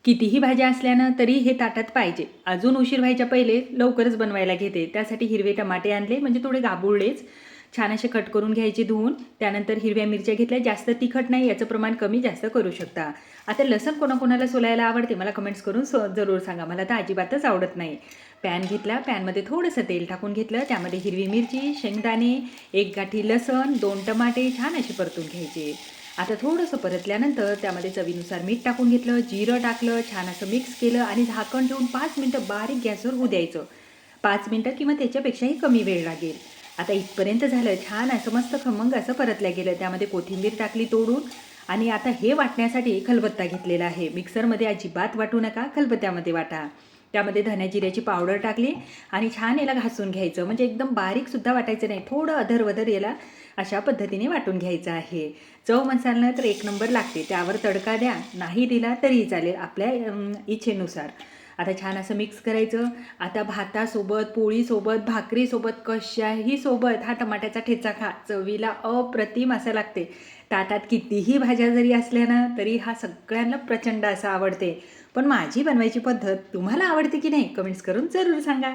कितीही भाज्या असल्यानं तरी हे ताटात पाहिजे. अजून उशीर व्हायच्या पहिले लवकरच बनवायला घेते. त्यासाठी हिरवे टमाटे आणले, म्हणजे थोडे गाबुळलेच. छान असे कट करून घ्यायचे धुवून. त्यानंतर हिरव्या मिरच्या घेतल्या. जास्त तिखट नाही, याचं प्रमाण कमी जास्त करू शकता. आता लसूण कोणाकोणाला सोलायला आवडते मला कमेंट्स करून जरूर सांगा. मला तर अजिबातच आवडत नाही. पॅन घेतला, पॅनमध्ये थोडंसं तेल टाकून घेतलं. त्यामध्ये हिरवी मिरची, शेंगदाणे, एक गाठी लसण, 2 टमाटे छान असे परतून घ्यायचे. आता थोडंसं परतल्यानंतर त्यामध्ये चवीनुसार मीठ टाकून घेतलं, जिरं टाकलं, छान असं मिक्स केलं आणि झाकण ठेवून 5 मिनटं बारीक गॅसवर होऊ द्यायचं. 5 मिनटं किंवा त्याच्यापेक्षाही कमी वेळ लागेल. आता इथपर्यंत झालं. छान असं मस्त खमंग असं परतल्या गेलं. त्यामध्ये कोथिंबीर टाकली तोडून आणि आता हे वाटण्यासाठी खलबत्ता घेतलेला आहे. मिक्सरमध्ये अजिबात वाटू नका, खलबत्त्यामध्ये वाटा. त्यामध्ये धण्या जिऱ्याची पावडर टाकली आणि छान याला घासून घ्यायचं. म्हणजे एकदम बारीकसुद्धा वाटायचं नाही, थोडं अधरवधर याला अशा पद्धतीने वाटून घ्यायचं आहे. चव मसाला तर एक नंबर लागते. त्यावर तडका द्या, नाही दिला तरीही चालेल, आपल्या इच्छेनुसार. आता छान असं मिक्स करायचं. आता भातासोबत, पोळीसोबत, भाकरीसोबत, कशाही सोबत हा टमाट्याचा ठेचा खा. चवीला अप्रतिम असं लागते. ताटात कितीही भाज्या जरी असल्या ना तरी हा सगळ्यांना प्रचंड असा आवडते. पण माझी बनवायची पद्धत तुम्हाला आवडते की नाही कमेंट्स करून जरूर सांगा.